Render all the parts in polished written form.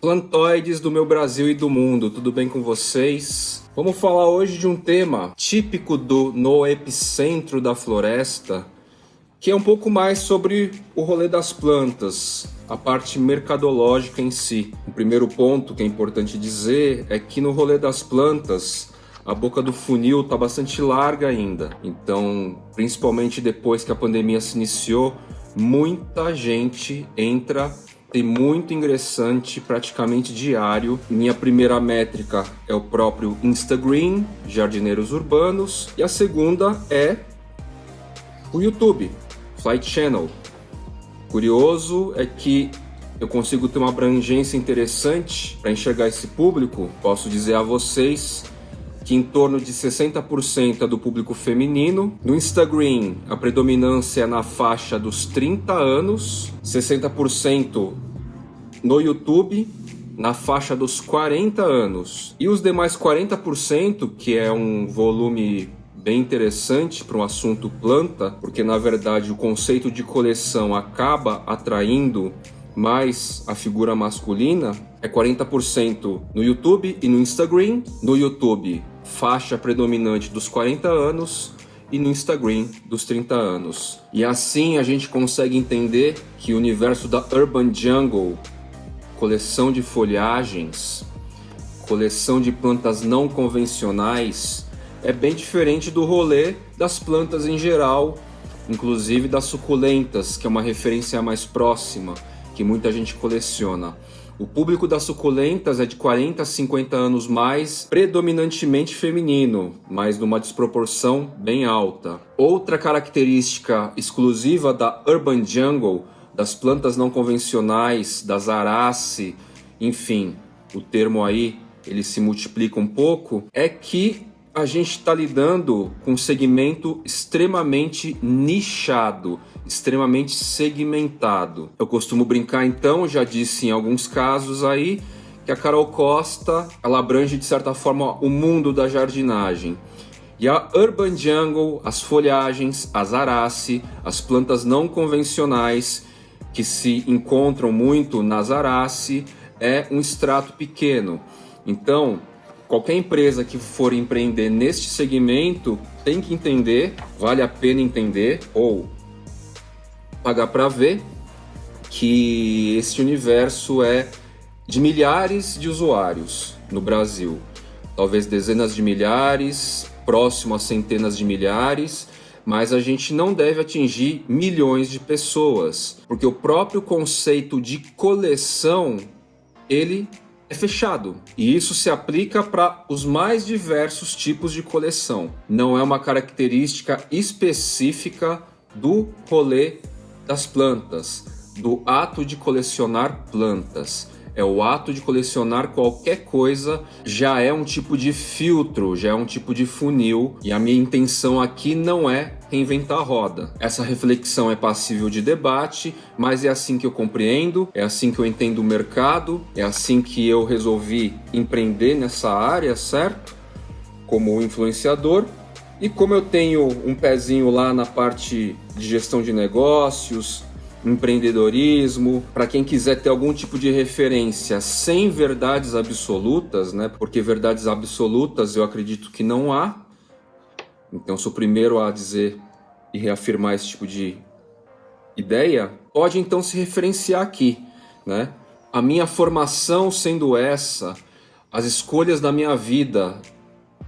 Plantoides do meu Brasil e do mundo, tudo bem com vocês? Vamos falar hoje de um tema típico do No Epicentro da Floresta, que é um pouco mais sobre o rolê das plantas, a parte mercadológica em si. O primeiro ponto que é importante dizer é que no rolê das plantas, a boca do funil está bastante larga ainda. Então, principalmente depois que a pandemia se iniciou, muita gente entra, tem muito ingressante praticamente diário. Minha primeira métrica é o próprio Instagram, Jardineiros Urbanos, e a segunda é o YouTube, Flight Channel. Curioso é que eu consigo ter uma abrangência interessante para enxergar esse público. Posso dizer a vocês que em torno de 60% é do público feminino. No Instagram, a predominância é na faixa dos 30 anos, 60% no YouTube, na faixa dos 40 anos. E os demais 40%, que é um volume bem interessante para um assunto planta, porque na verdade o conceito de coleção acaba atraindo mais a figura masculina, é 40% no YouTube e no Instagram. No YouTube, faixa predominante dos 40 anos e no Instagram dos 30 anos. E assim a gente consegue entender que o universo da Urban Jungle, coleção de folhagens, coleção de plantas não convencionais, é bem diferente do rolê das plantas em geral, inclusive das suculentas, que é uma referência mais próxima, que muita gente coleciona. O público das suculentas é de 40 a 50 anos mais, predominantemente feminino, mas numa desproporção bem alta. Outra característica exclusiva da Urban Jungle, das plantas não convencionais, das Arace, enfim, o termo aí ele se multiplica um pouco, é que a gente está lidando com um segmento extremamente nichado, extremamente segmentado. Eu costumo brincar então, já disse em alguns casos aí, que a Carol Costa, ela abrange de certa forma o mundo da jardinagem. E a Urban Jungle, as folhagens, as Arace, as plantas não convencionais, que se encontram muito nas Arace, é um extrato pequeno. Então, qualquer empresa que for empreender neste segmento tem que entender, vale a pena entender, ou pagar para ver, que esse universo é de milhares de usuários no Brasil. Talvez dezenas de milhares, próximo a centenas de milhares, mas a gente não deve atingir milhões de pessoas, porque o próprio conceito de coleção, ele é fechado. E isso se aplica para os mais diversos tipos de coleção. Não é uma característica específica do rolê das plantas, do ato de colecionar plantas. É o ato de colecionar qualquer coisa, já é um tipo de filtro, já é um tipo de funil. E a minha intenção aqui não é reinventar a roda. Essa reflexão é passível de debate, mas é assim que eu compreendo, é assim que eu entendo o mercado, é assim que eu resolvi empreender nessa área, certo? Como influenciador. E como eu tenho um pezinho lá na parte de gestão de negócios, empreendedorismo, para quem quiser ter algum tipo de referência sem verdades absolutas, né? Porque verdades absolutas eu acredito que não há. Então sou o primeiro a dizer e reafirmar esse tipo de ideia. Pode então se referenciar aqui, né? A minha formação sendo essa, as escolhas da minha vida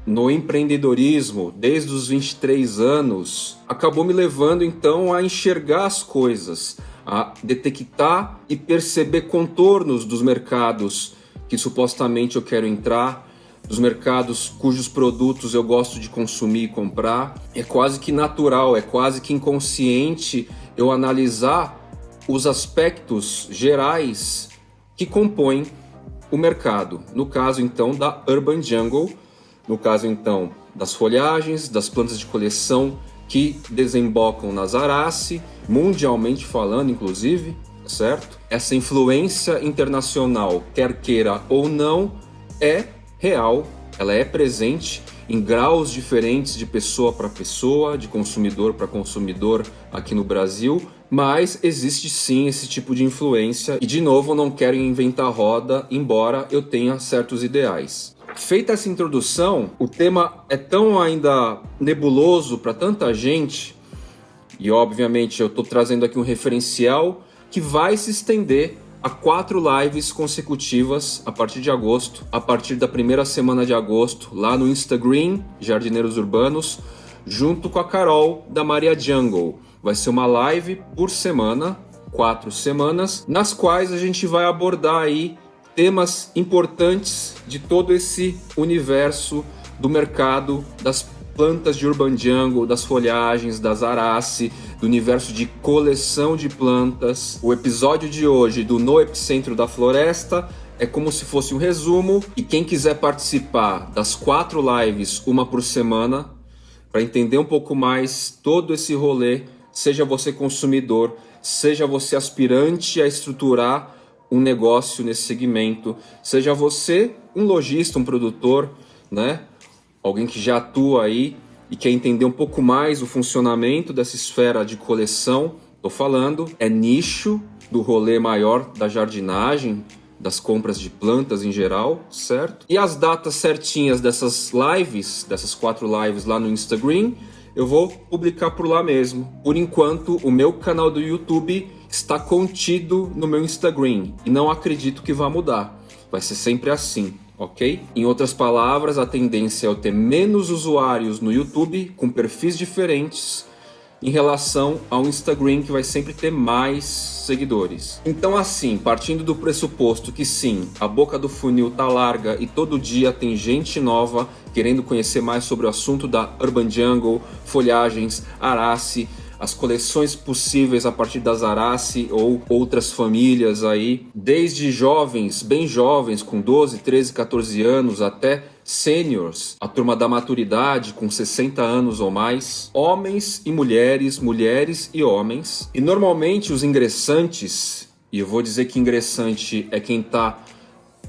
no empreendedorismo desde os 23 anos, acabou me levando então a enxergar as coisas, a detectar e perceber contornos dos mercados que supostamente eu quero entrar, dos mercados cujos produtos eu gosto de consumir e comprar. É quase que natural, é quase que inconsciente eu analisar os aspectos gerais que compõem o mercado. No caso então da Urban Jungle, no caso então das folhagens, das plantas de coleção que desembocam nas Arace, mundialmente falando inclusive, certo? Essa influência internacional, quer queira ou não, é real, ela é presente em graus diferentes de pessoa para pessoa, de consumidor para consumidor aqui no Brasil, Mas existe sim esse tipo de influência e, de novo, não quero inventar roda, embora eu tenha certos ideais. Feita essa introdução, o tema é tão ainda nebuloso para tanta gente, e obviamente eu estou trazendo aqui um referencial que vai se estender a 4 lives consecutivas a partir de agosto, a partir da primeira semana de agosto, lá no Instagram, Jardineiros Urbanos, junto com a Carol da Maria Jungle. Vai ser uma live por semana, 4 semanas, nas quais a gente vai abordar aí temas importantes de todo esse universo do mercado das plantas de Urban Jungle, das folhagens, das arace, do universo de coleção de plantas. O episódio de hoje do No Epicentro da Floresta é como se fosse um resumo, e quem quiser participar das 4 lives, uma por semana, para entender um pouco mais todo esse rolê, seja você consumidor, seja você aspirante a estruturar um negócio nesse segmento, seja você um lojista, um produtor, né? Alguém que já atua aí e quer entender um pouco mais o funcionamento dessa esfera de coleção. Tô falando, é nicho do rolê maior da jardinagem, das compras de plantas em geral, certo? E as datas certinhas dessas lives, dessas 4 lives lá no Instagram, eu vou publicar por lá mesmo. Por enquanto, o meu canal do YouTube está contido no meu Instagram e não acredito que vá mudar. Vai ser sempre assim, ok? Em outras palavras, a tendência é eu ter menos usuários no YouTube com perfis diferentes em relação ao Instagram, que vai sempre ter mais seguidores. Então, assim, partindo do pressuposto que sim, a boca do funil tá larga e todo dia tem gente nova querendo conhecer mais sobre o assunto da Urban Jungle, folhagens, arace, as coleções possíveis a partir das arace ou outras famílias aí, desde jovens, bem jovens, com 12, 13, 14 anos, até sêniors, a turma da maturidade com 60 anos ou mais, homens e mulheres, mulheres e homens. E normalmente os ingressantes, e eu vou dizer que ingressante é quem está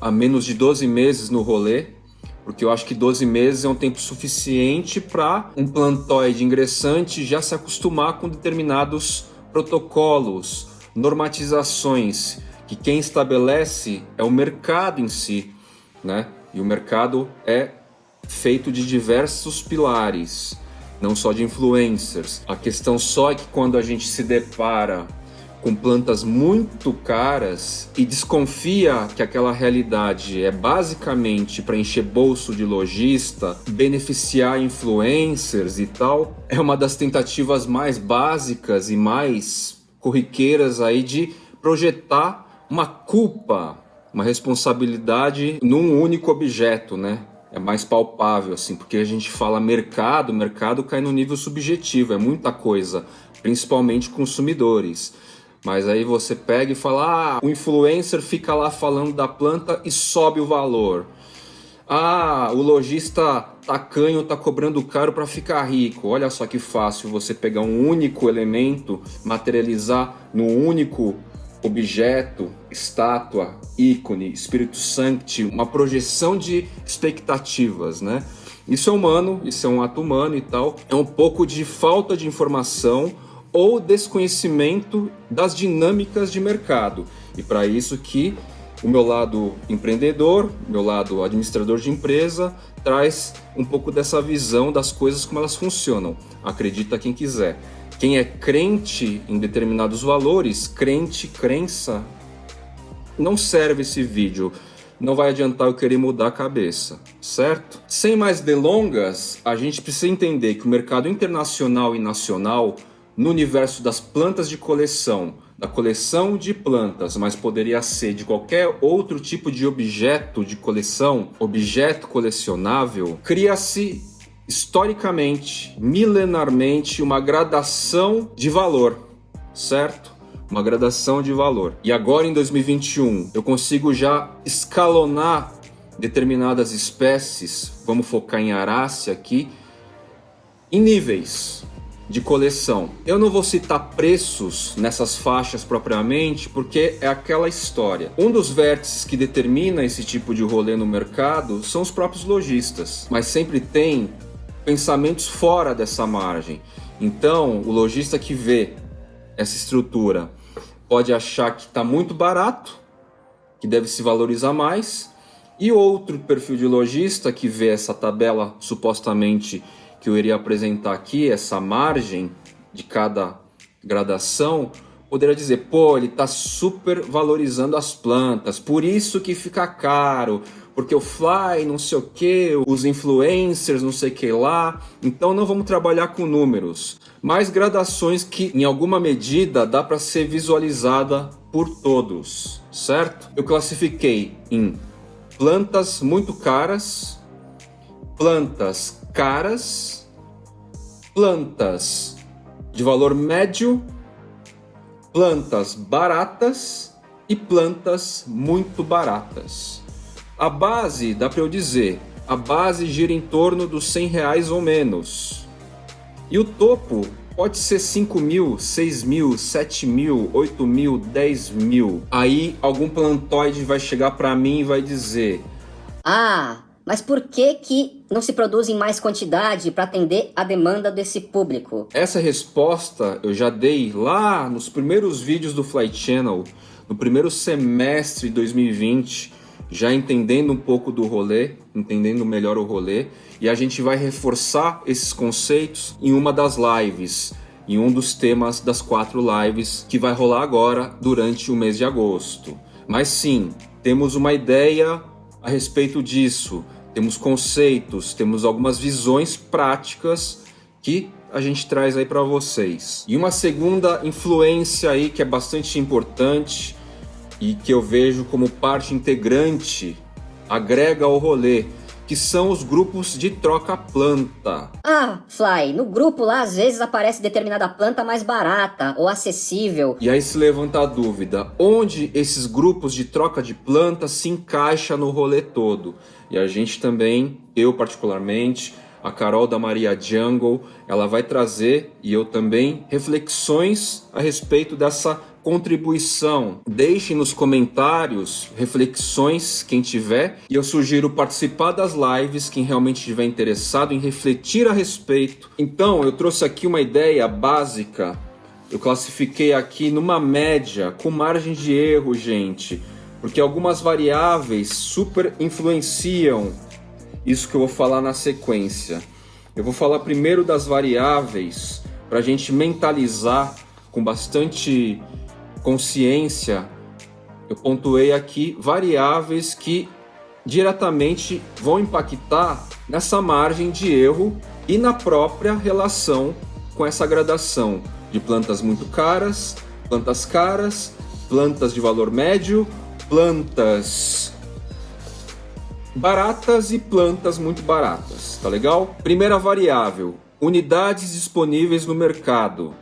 há menos de 12 meses no rolê, porque eu acho que 12 meses é um tempo suficiente para um plantóide ingressante já se acostumar com determinados protocolos, normatizações, que quem estabelece é o mercado em si, né? E o mercado é feito de diversos pilares, não só de influencers. A questão só é que quando a gente se depara com plantas muito caras e desconfia que aquela realidade é basicamente para encher bolso de lojista, beneficiar influencers e tal, é uma das tentativas mais básicas e mais corriqueiras aí de projetar uma culpa, uma responsabilidade num único objeto, né? É mais palpável, assim, porque a gente fala mercado, o mercado cai no nível subjetivo, é muita coisa, principalmente consumidores. Mas aí você pega e fala, o influencer fica lá falando da planta e sobe o valor. O lojista tacanho tá cobrando caro para ficar rico. Olha só que fácil você pegar um único elemento, materializar num único objeto, estátua, ícone, Espírito Sancti, uma projeção de expectativas, né? Isso é humano, isso é um ato humano e tal. É um pouco de falta de informação ou desconhecimento das dinâmicas de mercado. E para isso que o meu lado empreendedor, meu lado administrador de empresa, traz um pouco dessa visão das coisas como elas funcionam. Acredita quem quiser. Quem é crente em determinados valores, crença, não serve esse vídeo. Não vai adiantar eu querer mudar a cabeça, certo? Sem mais delongas, a gente precisa entender que o mercado internacional e nacional, no universo das plantas de coleção, da coleção de plantas, mas poderia ser de qualquer outro tipo de objeto de coleção, objeto colecionável, cria-se historicamente, milenarmente, uma gradação de valor, certo? Uma gradação de valor. E agora em 2021, eu consigo já escalonar determinadas espécies, vamos focar em arace aqui, em níveis de coleção. Eu não vou citar preços nessas faixas propriamente, porque é aquela história. Um dos vértices que determina esse tipo de rolê no mercado são os próprios lojistas, mas sempre tem pensamentos fora dessa margem. Então, o lojista que vê essa estrutura pode achar que está muito barato, que deve se valorizar mais, e outro perfil de lojista que vê essa tabela supostamente que eu iria apresentar aqui, essa margem de cada gradação, poderia dizer, pô, ele está super valorizando as plantas, por isso que fica caro, porque o Fly, não sei o que, os influencers, não sei o que lá, então não vamos trabalhar com números, mas gradações que em alguma medida dá para ser visualizada por todos, certo? Eu classifiquei em plantas muito caras, plantas caras, plantas de valor médio, plantas baratas e plantas muito baratas. A base, dá para eu dizer, a base gira em torno dos R$100 ou menos. E o topo pode ser 5 mil, 6 mil, 7 mil, 8 mil, 10 mil. Aí algum plantoide vai chegar para mim e vai dizer: ah, mas por que não se produz em mais quantidade para atender a demanda desse público? Essa resposta eu já dei lá nos primeiros vídeos do Fly Channel, no primeiro semestre de 2020, já entendendo um pouco do rolê, entendendo melhor o rolê, e a gente vai reforçar esses conceitos em uma das lives, em um dos temas das 4 lives que vai rolar agora durante o mês de agosto. Mas sim, temos uma ideia a respeito disso, temos conceitos, temos algumas visões práticas que a gente traz aí para vocês. E uma segunda influência aí que é bastante importante e que eu vejo como parte integrante, agrega ao rolê, que são os grupos de troca-planta. Ah, Fly, no grupo lá às vezes aparece determinada planta mais barata ou acessível. E aí se levanta a dúvida, onde esses grupos de troca de planta se encaixa no rolê todo? E a gente também, eu particularmente, a Carol da Maria Jungle, ela vai trazer, e eu também, reflexões a respeito dessa contribuição. Deixe nos comentários reflexões, quem tiver, e eu sugiro participar das lives, quem realmente estiver interessado em refletir a respeito. Então, eu trouxe aqui uma ideia básica, eu classifiquei aqui numa média, com margem de erro, gente, porque algumas variáveis super influenciam isso que eu vou falar na sequência. Eu vou falar primeiro das variáveis, para a gente mentalizar com bastante consciência. Eu pontuei aqui variáveis que diretamente vão impactar nessa margem de erro e na própria relação com essa gradação de plantas muito caras, plantas de valor médio, plantas baratas e plantas muito baratas, tá legal? Primeira variável, unidades disponíveis no mercado,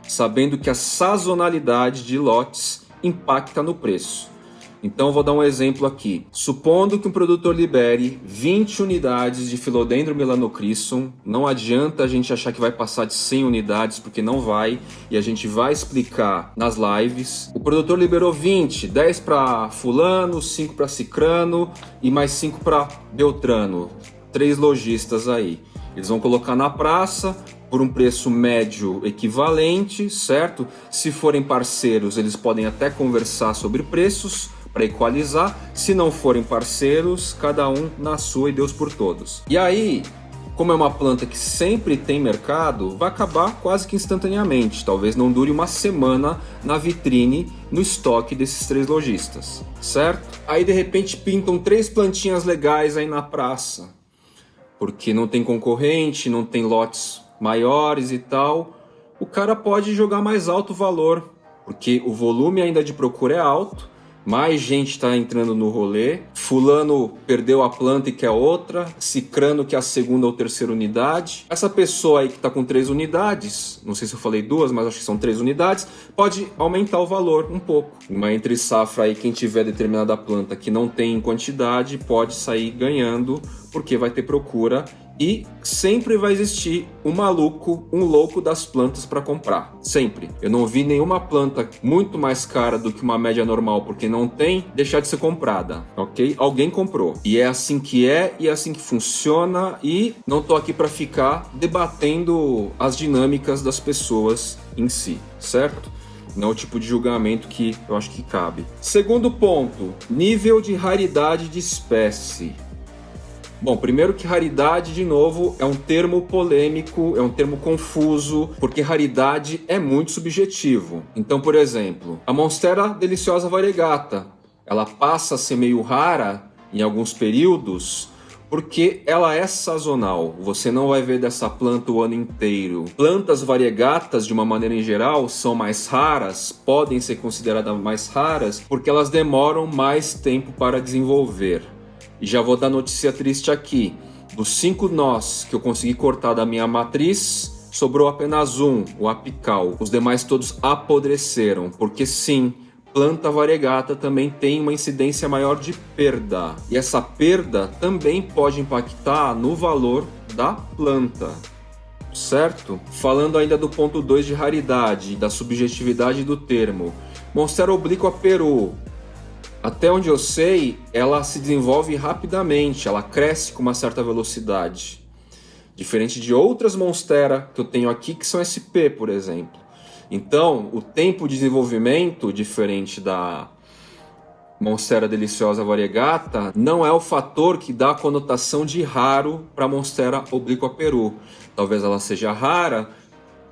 sabendo que a sazonalidade de lotes impacta no preço. Então vou dar um exemplo aqui. Supondo que um produtor libere 20 unidades de Philodendron melanocrisson, não adianta a gente achar que vai passar de 100 unidades, porque não vai, e a gente vai explicar nas lives. O produtor liberou 20, 10 para fulano, 5 para cicrano e mais 5 para beltrano. 3 lojistas aí. Eles vão colocar na praça por um preço médio equivalente, certo? Se forem parceiros, eles podem até conversar sobre preços para equalizar. Se não forem parceiros, cada um na sua e Deus por todos. E aí, como é uma planta que sempre tem mercado, vai acabar quase que instantaneamente. Talvez não dure uma semana na vitrine, no estoque desses 3 lojistas, certo? Aí de repente pintam 3 plantinhas legais aí na praça, porque não tem concorrente, não tem lotes maiores e tal. O cara pode jogar mais alto o valor, porque o volume ainda de procura é alto, mais gente está entrando no rolê, fulano perdeu a planta e quer outra, cicrano quer a segunda ou terceira unidade. Essa pessoa aí que está com 3 unidades, não sei se eu falei 2, mas acho que são 3 unidades, pode aumentar o valor um pouco. Uma entre safra aí, quem tiver determinada planta que não tem em quantidade, pode sair ganhando, porque vai ter procura. E sempre vai existir um maluco, um louco das plantas para comprar. Sempre. Eu não vi nenhuma planta muito mais cara do que uma média normal, porque não tem, deixar de ser comprada, ok? Alguém comprou. E é assim que é, e é assim que funciona. E não tô aqui para ficar debatendo as dinâmicas das pessoas em si, certo? Não é o tipo de julgamento que eu acho que cabe. Segundo ponto, nível de raridade de espécie. Bom, primeiro que raridade, de novo, é um termo polêmico, é um termo confuso, porque raridade é muito subjetivo. Então, por exemplo, a Monstera deliciosa variegata, ela passa a ser meio rara em alguns períodos, porque ela é sazonal. Você não vai ver dessa planta o ano inteiro. Plantas variegatas, de uma maneira em geral, são mais raras, podem ser consideradas mais raras, porque elas demoram mais tempo para desenvolver. E já vou dar notícia triste aqui. Dos 5 nós que eu consegui cortar da minha matriz, sobrou apenas um, o apical. Os demais todos apodreceram, porque sim, planta variegata também tem uma incidência maior de perda. E essa perda também pode impactar no valor da planta. Certo? Falando ainda do ponto 2 de raridade, da subjetividade do termo. Monstera obliqua Peru. Até onde eu sei, ela se desenvolve rapidamente, ela cresce com uma certa velocidade. Diferente de outras Monstera que eu tenho aqui, que são SP, por exemplo. Então, o tempo de desenvolvimento, diferente da Monstera deliciosa variegata, não é o fator que dá a conotação de raro para a Monstera obliqua Peru. Talvez ela seja rara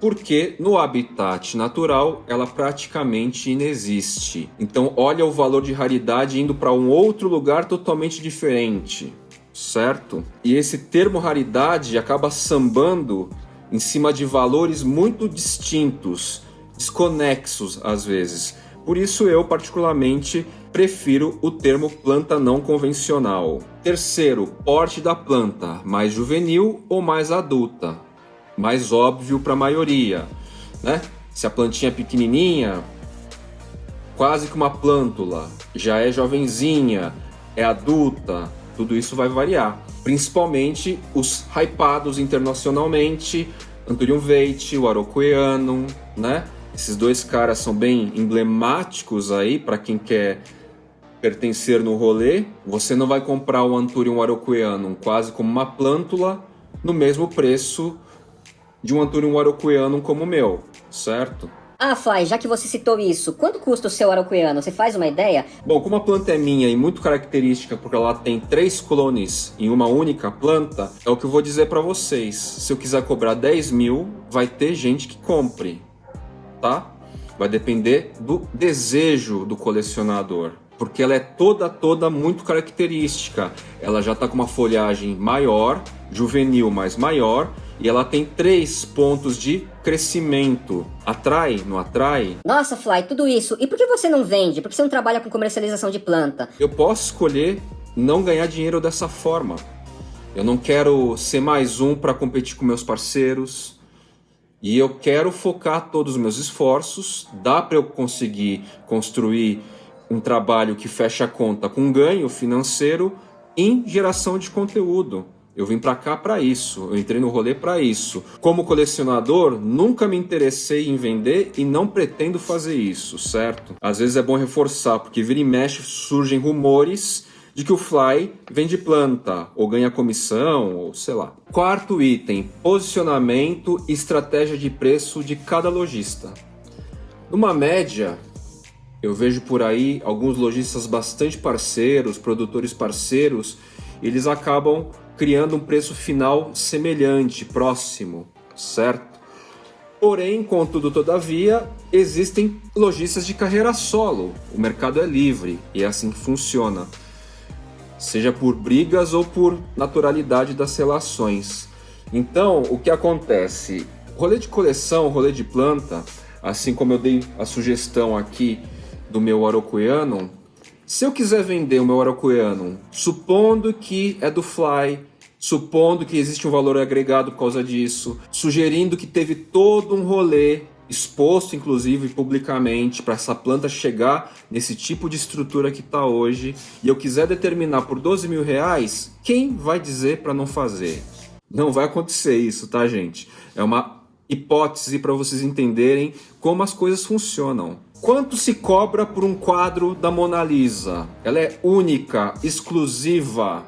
porque no habitat natural ela praticamente inexiste. Então olha o valor de raridade indo para um outro lugar totalmente diferente, certo? E esse termo raridade acaba sambando em cima de valores muito distintos, desconexos às vezes. Por isso eu particularmente prefiro o termo planta não convencional. Terceiro, porte da planta, mais juvenil ou mais adulta. Mais óbvio para a maioria, né? Se a plantinha é pequenininha, quase que uma plântula, já é jovenzinha, é adulta, tudo isso vai variar. Principalmente os hypados internacionalmente, Anthurium veiti, o Araucoianum, né? Esses dois caras são bem emblemáticos aí para quem quer pertencer no rolê. Você não vai comprar o Anthurium Araucoianum quase como uma plântula no mesmo preço de um Anthurium Araucoianum como o meu, certo? Ah, Fly, já que você citou isso, quanto custa o seu Araucoiano? Você faz uma ideia? Bom, como a planta é minha e muito característica porque ela tem 3 clones em uma única planta, é o que eu vou dizer para vocês. Se eu quiser cobrar 10 mil, vai ter gente que compre, tá? Vai depender do desejo do colecionador. Porque ela é toda muito característica. Ela já está com uma folhagem maior, juvenil, mas maior, e ela tem 3 pontos de crescimento. Atrai? Não atrai? Nossa, Fly, tudo isso. E por que você não vende? Por que você não trabalha com comercialização de planta? Eu posso escolher não ganhar dinheiro dessa forma. Eu não quero ser mais um para competir com meus parceiros. E eu quero focar todos os meus esforços. Dá para eu conseguir construir um trabalho que fecha a conta com ganho financeiro em geração de conteúdo. Eu vim para cá para isso, eu entrei no rolê para isso. Como colecionador, nunca me interessei em vender e não pretendo fazer isso, certo? Às vezes é bom reforçar, porque vira e mexe surgem rumores de que o Fly vende planta, ou ganha comissão, ou sei lá. Quarto item, posicionamento e estratégia de preço de cada lojista. Numa média, eu vejo por aí alguns lojistas bastante parceiros, produtores parceiros, eles acabam criando um preço final semelhante, próximo, certo? Porém, contudo, todavia, existem lojistas de carreira solo. O mercado é livre e é assim que funciona. Seja por brigas ou por naturalidade das relações. Então, o que acontece? Rolê de coleção, rolê de planta, assim como eu dei a sugestão aqui do meu Araucoianum, se eu quiser vender o meu Araucoianum, supondo que é do Fly, supondo que existe um valor agregado por causa disso, sugerindo que teve todo um rolê exposto, inclusive, publicamente, para essa planta chegar nesse tipo de estrutura que está hoje, e eu quiser determinar por 12 mil reais, quem vai dizer para não fazer? Não vai acontecer isso, tá, gente? É uma hipótese para vocês entenderem como as coisas funcionam. Quanto se cobra por um quadro da Mona Lisa? Ela é única, exclusiva,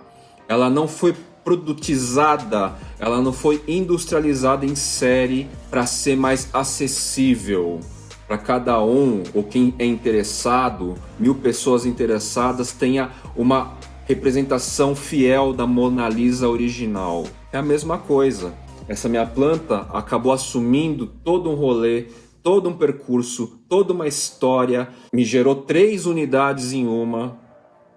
ela não foi produtizada, ela não foi industrializada em série para ser mais acessível. para cada um, ou quem é interessado, 1000 pessoas interessadas, tenha uma representação fiel da Mona Lisa original. É a mesma coisa. Essa minha planta acabou assumindo todo um rolê, todo um percurso, toda uma história, me gerou 3 unidades em uma.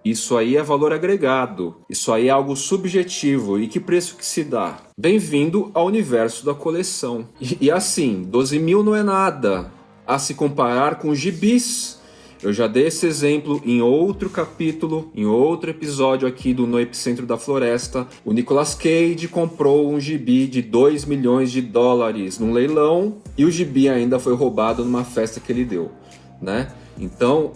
Isso aí é valor agregado, isso aí é algo subjetivo. E que preço que se dá? Bem-vindo ao universo da coleção. E assim, 12 mil não é nada a se comparar com gibis. Eu já dei esse exemplo em outro capítulo, em outro episódio aqui do No Epicentro da Floresta. O Nicolas Cage comprou um gibi de 2 milhões de dólares num leilão e o gibi ainda foi roubado numa festa que ele deu, né? Então,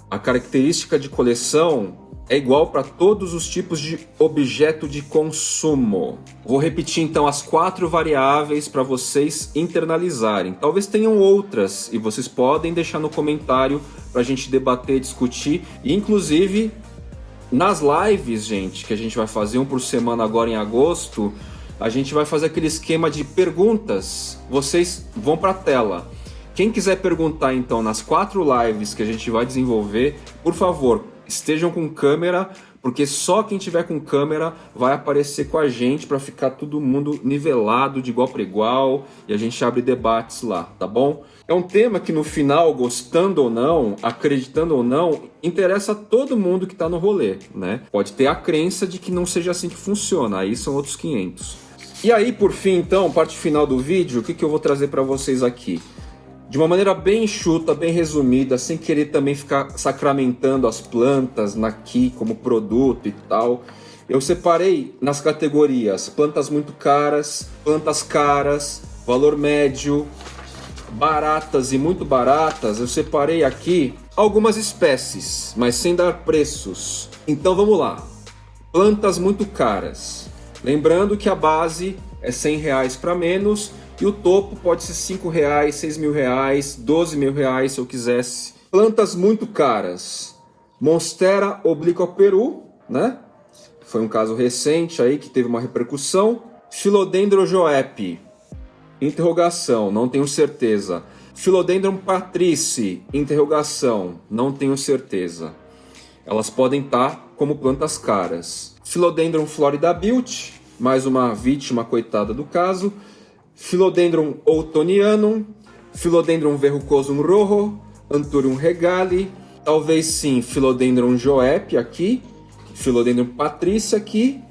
a característica de coleção é igual para todos os tipos de objeto de consumo. Vou repetir então as 4 variáveis para vocês internalizarem. Talvez tenham outras e vocês podem deixar no comentário para a gente debater, discutir. E inclusive nas lives, gente, que a gente vai fazer um por semana agora em agosto, a gente vai fazer aquele esquema de perguntas. Vocês vão para a tela. Quem quiser perguntar então nas 4 lives que a gente vai desenvolver, por favor, estejam com câmera, porque só quem tiver com câmera vai aparecer com a gente para ficar todo mundo nivelado de igual para igual e a gente abre debates lá, tá bom? É um tema que no final, gostando ou não, acreditando ou não, interessa a todo mundo que está no rolê, né? Pode ter a crença de que não seja assim que funciona, aí são outros 500. E aí, por fim, então, parte final do vídeo, o que eu vou trazer para vocês aqui? De uma maneira bem enxuta, bem resumida, sem querer também ficar sacramentando as plantas aqui como produto e tal. Eu separei nas categorias plantas muito caras, plantas caras, valor médio, baratas e muito baratas. Eu separei aqui algumas espécies, mas sem dar preços. Então vamos lá. Plantas muito caras. Lembrando que a base é R$100 para menos. E o topo pode ser R$5, R$6.000, R$12.000 se eu quisesse. Plantas muito caras. Monstera obliqua Peru, né? Foi um caso recente aí que teve uma repercussão. Philodendron joepi. Interrogação, não tenho certeza. Philodendron patrici. Interrogação, não tenho certeza. Elas podem estar como plantas caras. Philodendron Florida Beauty, mais uma vítima coitada do caso. Philodendron outtonianum, Philodendron verrucosum rojo, Anthurium regale, talvez sim Philodendron joepi aqui, Philodendron patricia aqui,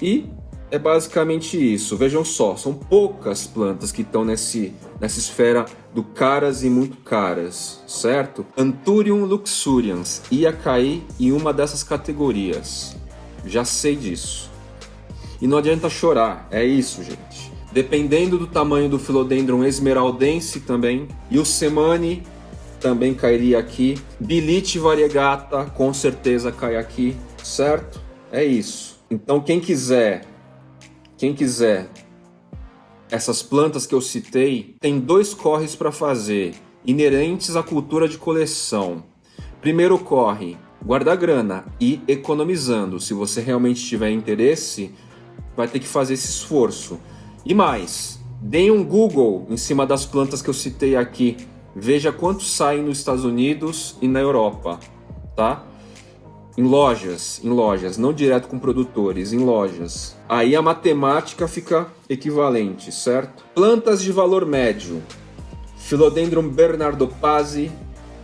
e é basicamente isso. Vejam só, são poucas plantas que estão nessa esfera do caras e muito caras, certo? Anthurium luxurians ia cair em uma dessas categorias, já sei disso. E não adianta chorar, é isso, gente. Dependendo do tamanho do Philodendron esmeraldense também. E o Semani também cairia aqui. Bilite variegata com certeza cai aqui, certo? É isso. Então quem quiser essas plantas que eu citei, tem 2 corres para fazer, inerentes à cultura de coleção. Primeiro corre, guardar grana e economizando. Se você realmente tiver interesse, vai ter que fazer esse esforço. E mais, deem um Google em cima das plantas que eu citei aqui. Veja quantos saem nos Estados Unidos e na Europa, tá? Em lojas, não direto com produtores, em lojas. Aí a matemática fica equivalente, certo? Plantas de valor médio. Philodendron bernardopasi,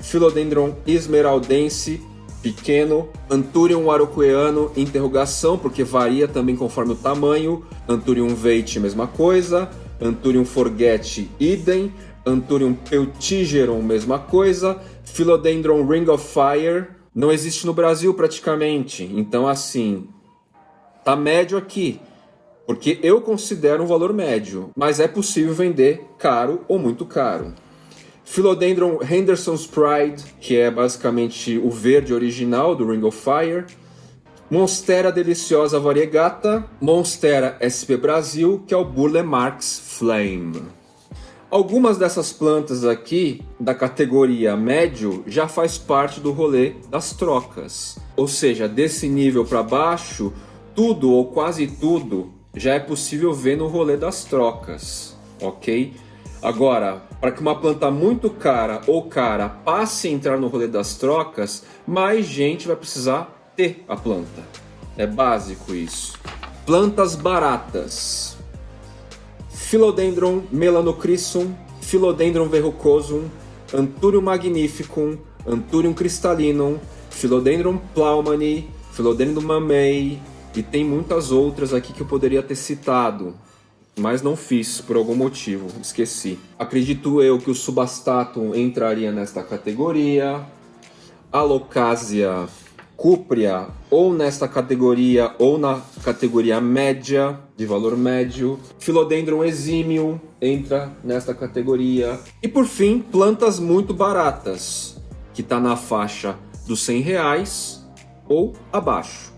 Philodendron esmeraldense, pequeno, Anthurium araucoiano, interrogação, porque varia também conforme o tamanho, Anthurium veitch, mesma coisa, Anthurium forget, idem, Anthurium peltigerum, mesma coisa, Philodendron ring of fire, não existe no Brasil praticamente, então assim, tá médio aqui, porque eu considero um valor médio, mas é possível vender caro ou muito caro. Philodendron Henderson's Pride, que é basicamente o verde original do Ring of Fire. Monstera Deliciosa Variegata. Monstera SP Brasil, que é o Burle Marx Flame. Algumas dessas plantas aqui, da categoria médio, já faz parte do rolê das trocas. Ou seja, desse nível para baixo, tudo ou quase tudo já é possível ver no rolê das trocas, ok? Agora, para que uma planta muito cara ou cara passe a entrar no rolê das trocas, mais gente vai precisar ter a planta. É básico isso. Plantas baratas. Philodendron melanocryssum, Philodendron verrucosum, Anthurium magnificum, Anthurium crystallinum, Philodendron plaumani, Philodendron mamei, e tem muitas outras aqui que eu poderia ter citado, mas não fiz por algum motivo, esqueci. Acredito eu que o Subastatum entraria nesta categoria, Alocasia cúprea ou nesta categoria ou na categoria média, de valor médio. Philodendron exímio entra nesta categoria. E por fim, plantas muito baratas, que está na faixa dos R$100 ou abaixo.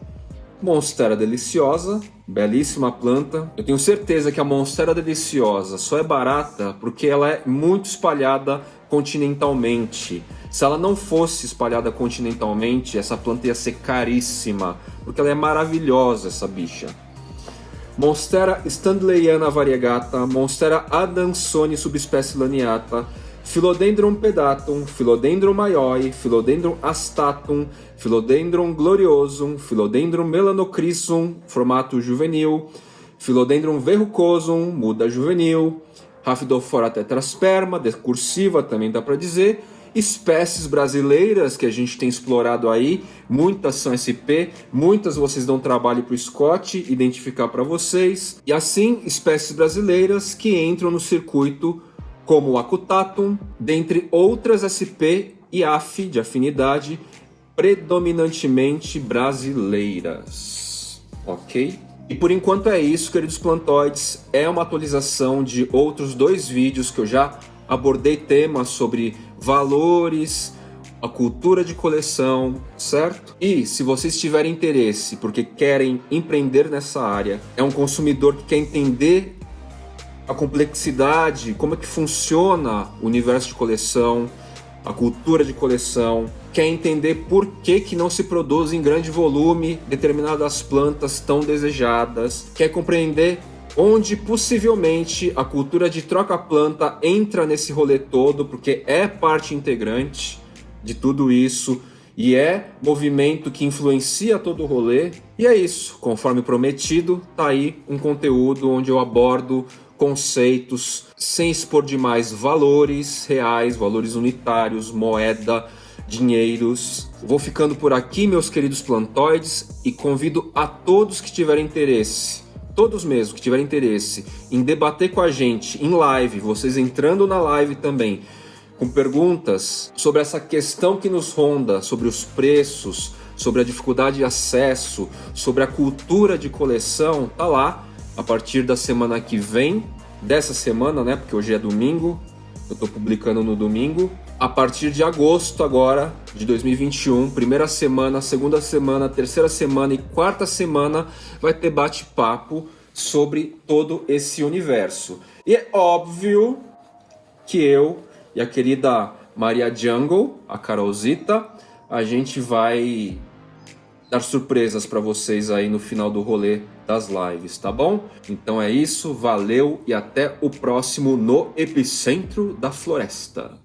Monstera deliciosa, belíssima planta. Eu tenho certeza que a Monstera deliciosa só é barata porque ela é muito espalhada continentalmente. Se ela não fosse espalhada continentalmente, essa planta ia ser caríssima, porque ela é maravilhosa, essa bicha. Monstera standleyana variegata, Monstera adansoni subespécie laniata, Philodendron pedatum, Philodendron maioi, Philodendron astatum, Philodendron gloriosum, Philodendron melanocryssum, formato juvenil, Philodendron verrucosum, muda juvenil, Rhaphidophora tetrasperma, decursiva também dá para dizer. Espécies brasileiras que a gente tem explorado aí, muitas são SP, muitas vocês dão trabalho para o Scott identificar para vocês. E assim, espécies brasileiras que entram no circuito como o Acutatum, dentre outras SP e AF de afinidade, predominantemente brasileiras. Ok? E por enquanto é isso, queridos plantoides. É uma atualização de outros 2 vídeos que eu já abordei temas sobre valores, a cultura de coleção, certo? E se vocês tiverem interesse, porque querem empreender nessa área, é um consumidor que quer entender a complexidade, como é que funciona o universo de coleção, a cultura de coleção, quer entender por que não se produz em grande volume determinadas plantas tão desejadas, quer compreender onde possivelmente a cultura de troca-planta entra nesse rolê todo, porque é parte integrante de tudo isso e é movimento que influencia todo o rolê. E é isso, conforme prometido, tá aí um conteúdo onde eu abordo conceitos sem expor demais valores reais, valores unitários, moeda, dinheiros. Vou ficando por aqui, meus queridos plantoides, e convido a todos que tiverem interesse, todos mesmo que tiverem interesse em debater com a gente em live, vocês entrando na live também, com perguntas sobre essa questão que nos ronda, sobre os preços, sobre a dificuldade de acesso, sobre a cultura de coleção, tá lá. A partir da semana que vem, dessa semana, né, porque hoje é domingo, eu tô publicando no domingo. A partir de agosto agora, de 2021, primeira semana, segunda semana, terceira semana e quarta semana, vai ter bate-papo sobre todo esse universo. E é óbvio que eu e a querida Maria Jungle, a Carolzita, a gente vai dar surpresas para vocês aí no final do rolê das lives, tá bom? Então é isso, valeu e até o próximo no Epicentro da Floresta.